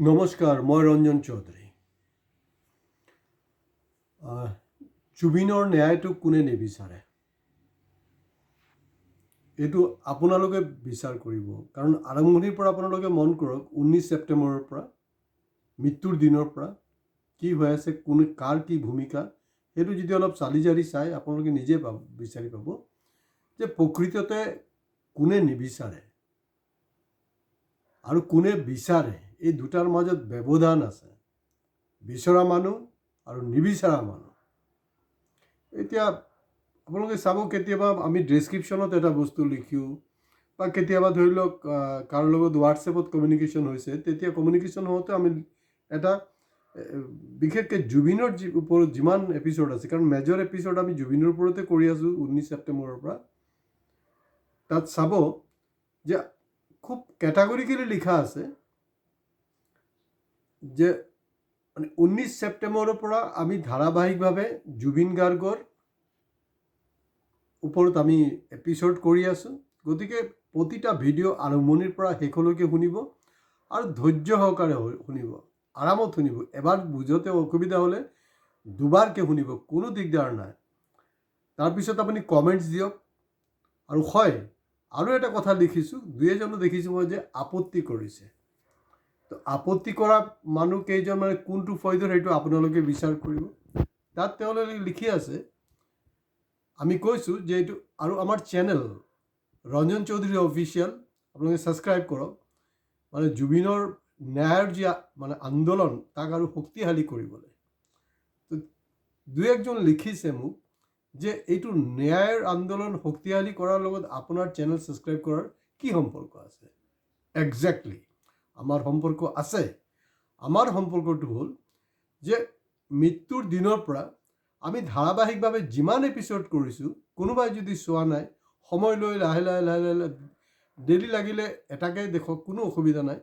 নমস্কাৰ, মই ৰঞ্জন চৌধুৰী। জুবিনৰ ন্যায়টো কোনে নিবিচাৰে? এইটো আপোনালোকে বিচাৰ কৰিব। কাৰণ আৰম্ভণিৰ পৰা আপোনালোকে মন কৰক, 19 ছেপ্টেম্বৰৰ পৰা মৃত্যুৰ দিনৰ পৰা কি হৈ আছে, কাৰ কি ভূমিকা, সেইটো যদি অলপ চালি জাৰি চাই আপোনালোকে নিজে বিচাৰি পাব যে প্ৰকৃততে কোনে নিবিচাৰে আৰু কোনে বিচাৰে। এই দুটাৰ মাজত ব্যৱধান আছে, বিচৰা মানুহ আৰু নিবিচৰা মানুহ। এতিয়া আপোনালোকে চাব, কেতিয়াবা আমি ডেছক্ৰিপশ্যনত এটা বস্তু লিখোঁ বা কেতিয়াবা ধৰি লওক কাৰো লগত হোৱাটছএপত কমিউনিকেশ্যন হৈছে, তেতিয়া কমিউনিকেশ্যন হওঁতে আমি এটা বিশেষকৈ জুবিনৰ ওপৰত যিমান এপিছ'ড আছে, কাৰণ মেজৰ এপিছ'ড আমি জুবিনৰ ওপৰতে কৰি আছোঁ 19 ছেপ্টেম্বৰৰ পৰা, তাত চাব যে খুব কেটাগৰিকেলি লিখা আছে যে 19 ছেপ্টেম্বৰৰ পৰা আমি ধাৰাবাহিকভাৱে জুবিন গাৰ্গৰ ওপৰত আমি এপিছ'ড কৰি আছোঁ। গতিকে প্ৰতিটা ভিডিঅ' আৰম্ভণিৰ পৰা শেষলৈকে শুনিব আৰু ধৈৰ্য সহকাৰে শুনিব, আৰামত শুনিব। এবাৰ বুজোতে অসুবিধা হ'লে দুবাৰকৈ শুনিব, কোনো দিগদাৰ নাই। তাৰপিছত আপুনি কমেণ্টছ দিয়ক। আৰু হয়, আৰু এটা কথা লিখিছোঁ, দুই এজনো দেখিছোঁ মই যে আপত্তি কৰিছে। তো আপত্তি কৰা মানুহ কেইজন, মানে কোনটো ফয়দৰ, সেইটো আপোনালোকে বিচাৰ কৰিব। তাত তেওঁলোকে লিখি আছে, আমি কৈছোঁ যে এইটো, আৰু আমাৰ চেনেল ৰঞ্জন চৌধুৰী অফিচিয়েল, আপোনালোকে ছাবস্ক্ৰাইব কৰক। মানে জুবিনৰ ন্যায়ৰ যি মানে আন্দোলন, তাক আৰু শক্তিশালী কৰিবলৈ। তো দুই একজন লিখিছে মোক যে এইটো ন্যায়ৰ আন্দোলন শক্তিশালী কৰাৰ লগত আপোনাৰ চেনেল ছাবস্ক্ৰাইব কৰাৰ কি সম্পৰ্ক আছে? একজেক্টলি আমাৰ সম্পৰ্ক আছে। আমাৰ সম্পৰ্কটো হ'ল যে মৃত্যুৰ দিনৰ পৰা আমি ধাৰাবাহিকভাৱে যিমান এপিছ'ড কৰিছোঁ, কোনোবাই যদি চোৱা নাই, সময় লৈ লাহে লাহে লাহে লাহে ডেইলি লাগিলে এটাকে দেখক, কোনো অসুবিধা নাই।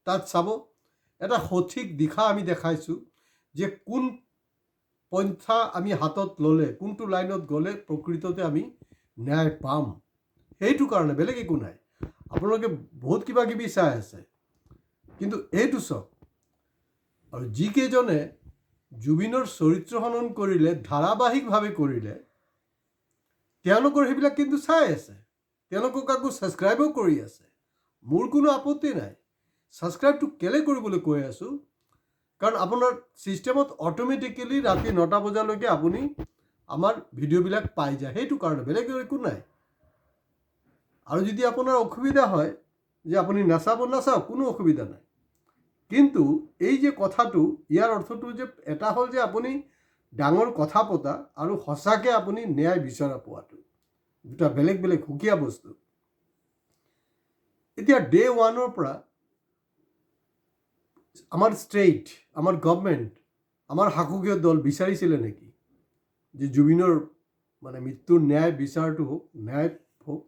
তাত চাব, এটা সঠিক দিশা আমি দেখাইছোঁ যে কোন পন্থা আমি হাতত ল'লে, কোনটো লাইনত গ'লে প্ৰকৃততে আমি ন্যায় পাম। সেইটো কাৰণে, বেলেগ একো নাই। আপোনালোকে বহুত কিবা কিবি চাই আছে, কিন্তু এইটো চাওক। আৰু যিকেইজনে জুবিনৰ চৰিত্ৰ হনন কৰিলে, ধাৰাবাহিকভাৱে কৰিলে, তেওঁলোকৰ সেইবিলাক কিন্তু চাই আছে, তেওঁলোকক আকৌ ছাবস্ক্ৰাইবো কৰি আছে। মোৰ কোনো আপত্তি নাই। ছাবস্ক্ৰাইবটো কেলৈ কৰিবলৈ কৈ আছোঁ, কাৰণ আপোনাৰ ছিষ্টেমত অট'মেটিকেলি ৰাতি 9টা বজালৈকে আপুনি আমাৰ ভিডিঅ'বিলাক পাই যায়। সেইটো কাৰণে, বেলেগ একো নাই। আৰু যদি আপোনাৰ অসুবিধা হয় যে আপুনি নাচাব, নাচাওক, কোনো অসুবিধা নাই। কিন্তু এই যে কথাটো, ইয়াৰ অৰ্থটো যে এটা হ'ল যে আপুনি ডাঙৰ কথা পতা আৰু সঁচাকৈ আপুনি ন্যায় বিচৰা পোৱাটো দুটা বেলেগ বেলেগ সুকীয়া বস্তু। এতিয়া ডে 1ৰ পৰা আমাৰ ষ্টেট, আমাৰ গভৰ্ণমেণ্ট, আমাৰ শাসকীয় দল বিচাৰিছিলে নেকি যে জুবিনৰ মানে মৃত্যুৰ ন্যায় বিচাৰটো হওক, ন্যায় হওক?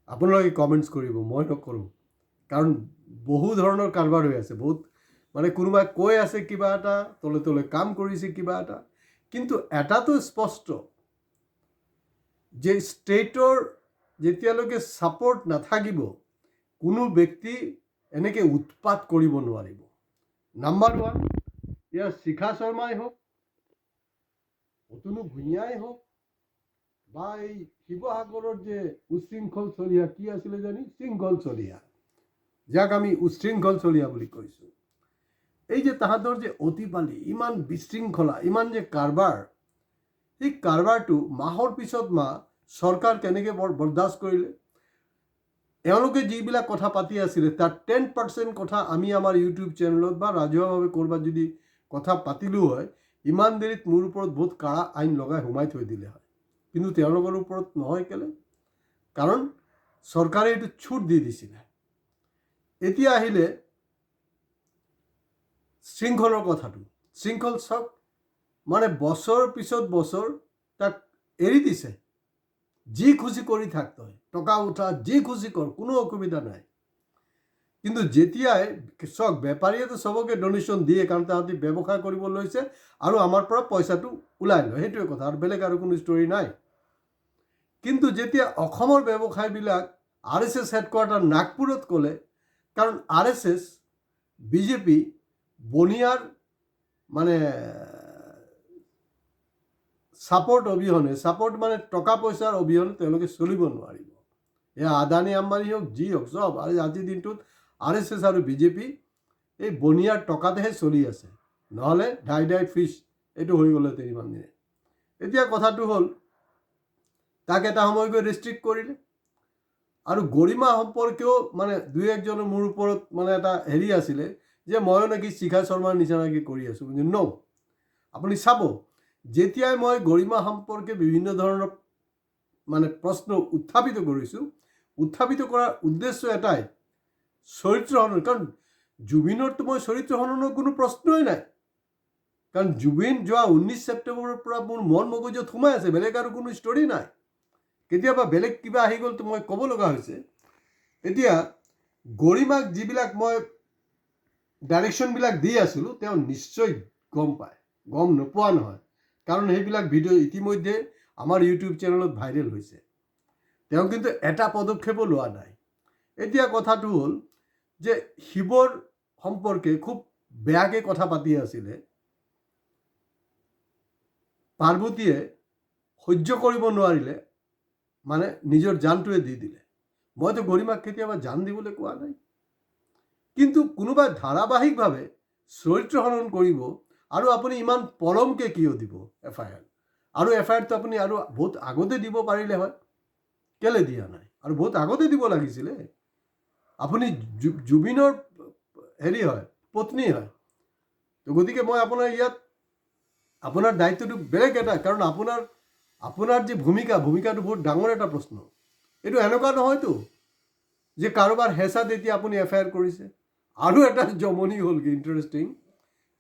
আপোনালোকে কমেণ্টছ কৰিব, মই নকৰোঁ। কাৰণ বহু ধৰণৰ কাৰবাৰ হৈ আছে, বহুত মানে কোনোবাই কৈ আছে কিবা এটা, তলে তলে কাম কৰিছে কিবা এটা। কিন্তু এটাটো স্পষ্ট যে ষ্টেটৰ যেতিয়ালৈকে ছাপৰ্ট নাথাকিব, কোনো ব্যক্তি এনেকৈ উৎপাত কৰিব নোৱাৰিব। নাম্বাৰ 1, ইয়াৰ শিখা শৰ্মাই হওক, অতনু ভূঞাই হওক, বা এই শিৱসাগৰৰ যে উশৃংখল চলিহা, কি আছিলে জানি, শৃংখল চলিহা, যাক আমি উশৃংখল চলিহা বুলি কৈছোঁ। এই যে তাহাঁতৰ যে অতিপালি, ইমান বিশৃংখলা, ইমান যে কাৰবাৰ, এই কাৰবাৰটো মাহৰ পিছত মাহ চৰকাৰ কেনেকৈ বৰদাস্ত কৰিলে? এওঁলোকে যিবিলাক কথা পাতি আছিলে, তাৰ 10% কথা আমি আমাৰ ইউটিউব চেনেলত বা ৰাজহুৱাভাৱে ক'ৰবাত যদি কথা পাতিলোঁ হয়, ইমান দেৰিত মোৰ ওপৰত বহুত কাৰা আইন লগাই সোমাই থৈ দিলে হয়। কিন্তু তেওঁলোকৰ ওপৰত নহয়। কেলৈ? কাৰণ চৰকাৰে এইটো ছুট দি দিছিলে। এতিয়া আহিলে শৃংখলৰ কথাটো। শৃংখল চাওক, মানে বছৰ পিছত বছৰ তাক এৰি দিছে। যি খুচি কৰি থাক, তই টকা উঠা, যি খুচি কৰ, কোনো অসুবিধা নাই। কিন্তু যেতিয়াই চাওক, বেপাৰীয়েতো চবকে ডনেশ্যন দিয়ে, কাৰণ তাহাঁতি ব্যৱসায় কৰিব লৈছে আৰু আমাৰ পৰা পইচাটো ওলাই লয়, সেইটোৱে কথা, আৰু বেলেগ আৰু কোনো ষ্টৰী নাই। কিন্তু যেতিয়া অসমৰ ব্যৱসায়বিলাক RSS হেডকোৱাৰ্টাৰ নাগপুৰত ক'লে, কাৰণ RSS বিজেপি বনিয়াৰ মানে ছাপোৰ্ট অবিহনে, ছাপোৰ্ট মানে টকা পইচাৰ অবিহনে তেওঁলোকে চলিব নোৱাৰিব। এয়া আদানী আম্বানী হওক, যি হওক, চব আজিৰ দিনটোত RSS আৰু বিজেপি এই বনিয়াৰ টকাতেহে চলি আছে, নহ'লে ঢাই ফিছ এইটো হৈ গ'লহেঁতেন ইমান দিনে। এতিয়া কথাটো হ'ল, তাক এটা সময় গৈ ৰেষ্ট্ৰিক্ট কৰিলে, আৰু গৰিমা সম্পৰ্কেও মানে দুই একজনৰ মোৰ ওপৰত মানে এটা হেৰি আছিলে যে ময়ো নেকি শিখা শৰ্মাৰ নিচিনাকৈ কৰি আছোঁ। ন, আপুনি চাব, যেতিয়াই মই গৰিমা সম্পৰ্কে বিভিন্ন ধৰণৰ মানে প্ৰশ্ন উত্থাপিত কৰিছোঁ, উত্থাপিত কৰাৰ উদ্দেশ্য এটাই, চৰিত্ৰ হনন। কাৰণ জুবিনৰতো মই চৰিত্ৰ হননৰ কোনো প্ৰশ্নই নাই, কাৰণ জুবিন যোৱা 19 ছেপ্টেম্বৰৰ পৰা মোৰ মন মগজুত সোমাই আছে, বেলেগ আৰু কোনো ষ্টৰী নাই। কেতিয়াবা বেলেগ কিবা আহি গ'ল তো মই ক'ব লগা হৈছে। এতিয়া গৰিমাক যিবিলাক মই ডাইৰেকশ্যনবিলাক দি আছিলোঁ, তেওঁ নিশ্চয় গম পায়, গম নোপোৱা নহয়, কাৰণ সেইবিলাক ভিডিঅ' ইতিমধ্যে আমাৰ ইউটিউব চেনেলত ভাইৰেল হৈছে। তেওঁ কিন্তু এটা পদক্ষেপো লোৱা নাই। এতিয়া কথাটো হ'ল যে শিৱৰ সম্পৰ্কে খুব বেয়াকৈ কথা পাতি আছিলে, পাৰ্বতীয়ে সহ্য কৰিব নোৱাৰিলে, মানে নিজৰ জানটোৱে দি দিলে। মইতো গৰিমাক কেতিয়াবা জান দিবলৈ কোৱা নাই, কিন্তু কোনোবাই ধাৰাবাহিকভাৱে চৰিত্ৰ হনন কৰিব, আৰু আপুনি ইমান পলমকৈ কিয় দিব FIR? আৰু FIRটো আপুনি আৰু বহুত আগতে দিব পাৰিলে হয়, কেলৈ দিয়া নাই? আৰু বহুত আগতে দিব লাগিছিলে। আপুনি জুবিনৰ হেৰি হয়, পত্নী হয়, তো গতিকে মই আপোনাৰ ইয়াত আপোনাৰ দায়িত্বটো বেলেগ এটা, কাৰণ আপোনাৰ যে ভূমিকাটো বহুত ডাঙৰ এটা প্ৰশ্ন। এইটো এনেকুৱা নহয়তো যে কাৰোবাৰ হেঁচাত এতিয়া আপুনি FIR কৰিছে। আৰু এটা জমনি হ'ল কি ইণ্টাৰেষ্টিং,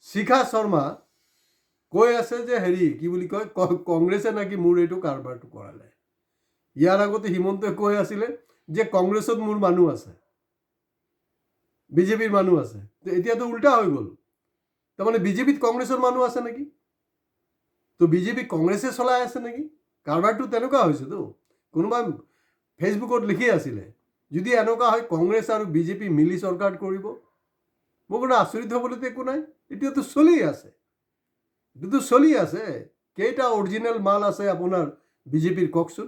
শিখা শৰ্মা কৈ আছে যে হেৰি কি বুলি কয়, কংগ্ৰেছে নাকি মোৰ এইটো কাৰবাৰটো কৰালে। ইয়াৰ আগতে হিমন্তই কৈ আছিলে যে কংগ্ৰেছত মোৰ মানুহ আছে, বিজেপিৰ মানুহ আছে। এতিয়াতো উল্টা হৈ গ'ল, তাৰমানে বিজেপিত কংগ্ৰেছৰ মানুহ আছে নেকি? তো বিজেপি কংগ্ৰেছে চলাই আছে নেকি? কাৰবাৰটো তেনেকুৱা হৈছেতো। কোনোবাই ফেচবুকত লিখি আছিলে, যদি এনেকুৱা হয় কংগ্ৰেছ আৰু বিজেপি মিলি চৰকাৰ কৰিব, মোৰ কোনো আচৰিত হ'বলৈতো একো নাই। এতিয়াতো চলি আছে, এইটোতো চলি আছে। কেইটা অৰিজিনেল মাল আছে আপোনাৰ বিজেপিৰ কওকচোন?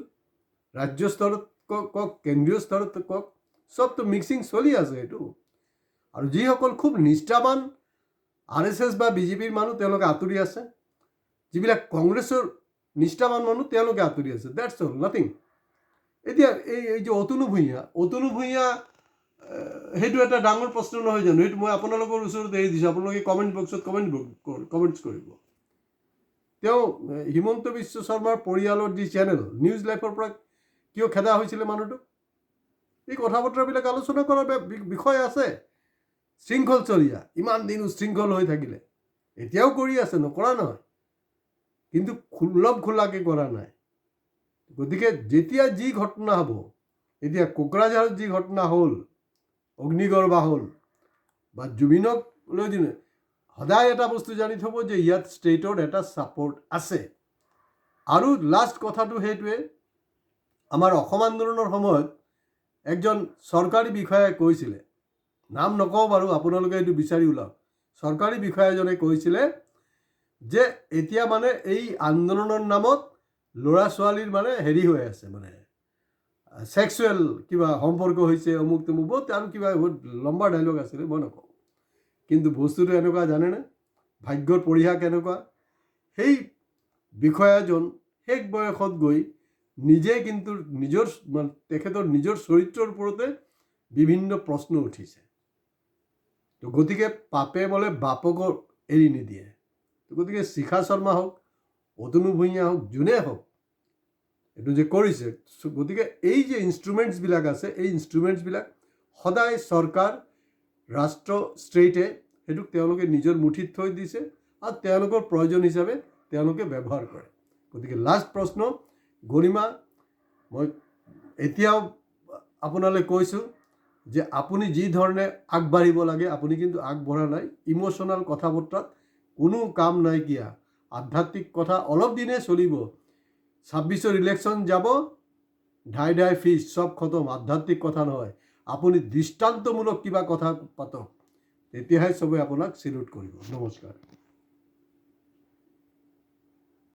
ৰাজ্য স্তৰত কওক, কেন্দ্ৰীয় স্তৰত কওক, চবতো মিক্সিং চলি আছে এইটো। আৰু যিসকল খুব নিষ্ঠাবান RSS বা বিজেপিৰ মানুহ, তেওঁলোকে আঁতৰি আছে। যিবিলাক কংগ্ৰেছৰ নিষ্ঠাবান মানুহ, তেওঁলোকে আঁতৰি আছে। That's all, nothing. এতিয়া এই যে অতনু ভূঞা, সেইটো এটা ডাঙৰ প্ৰশ্ন নহয় জানো? সেইটো মই আপোনালোকৰ ওচৰত এৰি দিছোঁ, আপোনালোকে কমেণ্ট বক্সত কমেণ্টছ কৰিব। তেওঁ হিমন্ত বিশ্ব শৰ্মাৰ পৰিয়ালৰ যি চেনেল নিউজ লাইফৰ পৰা কিয় খেদা হৈছিলে মানুহটোক? এই কথা বতৰাবিলাক আলোচনা কৰাৰ বিষয় আছে। শৃংখলচৰীয়া, ইমান দিন উশৃংখল হৈ থাকিলে, এতিয়াও কৰি আছে, নকৰা নহয়, কিন্তু খোলাকৈ কৰা নাই। গতিকে যেতিয়া যি ঘটনা হ'ব, এতিয়া কোকৰাঝাৰত যি ঘটনা হ'ল, অগ্নিগড় হ'ল, বা জুবিনক লৈ দিনে, সদায় এটা বস্তু জানি থ'ব যে ইয়াত ষ্টেটৰ এটা ছাপোৰ্ট আছে। আৰু লাষ্ট কথাটো সেইটোৱে, আমাৰ অসম আন্দোলনৰ সময়ত একজন চৰকাৰী বিষয়াই কৈছিলে, নাম নকওঁ বাৰু, আপোনালোকে এইটো বিচাৰি ওলাওক, চৰকাৰী বিষয়া এজনে কৈছিলে যে এতিয়া মানে এই আন্দোলনৰ নামত ল'ৰা ছোৱালীৰ মানে হেৰি হৈ আছে, মানে ছেক্সুৱেল কিবা সম্পৰ্ক হৈছে, অমুক তমুক, বহুত আৰু কিবা বহুত লম্বা ডাইলগ আছিলে, মই নকওঁ। কিন্তু বস্তুটো এনেকুৱা জানেনে, ভাগ্যৰ পৰিহাস কেনেকুৱা? সেই বিষয়াজন শেষ বয়সত গৈ নিজে কিন্তু তেখেতৰ নিজৰ চৰিত্ৰৰ ওপৰতে বিভিন্ন প্ৰশ্ন উঠিছে। তো গতিকে পাপে বোলে বাপকো এৰি নিদিয়ে। তো গতিকে শিখা শৰ্মা হওক, অতনু ভূঞা হওক, যোনে হওক, এইটো যে কৰিছে, গতিকে এই যে ইনষ্ট্ৰুমেণ্টছবিলাক আছে, এই ইনষ্ট্ৰুমেণ্টছবিলাক সদায় চৰকাৰ, ৰাষ্ট্ৰ, ষ্টেটে সেইটোক তেওঁলোকে নিজৰ মুঠিত থৈ দিছে, আৰু তেওঁলোকৰ প্ৰয়োজন হিচাপে তেওঁলোকে ব্যৱহাৰ কৰে। গতিকে লাষ্ট প্ৰশ্ন, গৰিমা, মই এতিয়াও আপোনালৈ কৈছোঁ যে আপুনি যি ধৰণে আগবাঢ়িব লাগে, আপুনি কিন্তু আগবঢ়া নাই। ইম'শ্যনেল কথা বতৰাত কোনো কাম নাইকিয়া, আধ্যাত্মিক কথা অলপ দিনে চলিব। 26ৰ ইলেকশ্যন যাব, ঢাই ফিজ, চব খতম, আধ্যাত্মিক কথা নহয়। আপুনি দৃষ্টান্তমূলক কিবা কথা পাতক, তেতিয়াহে চবে আপোনাক চেলুট কৰিব। নমস্কাৰ।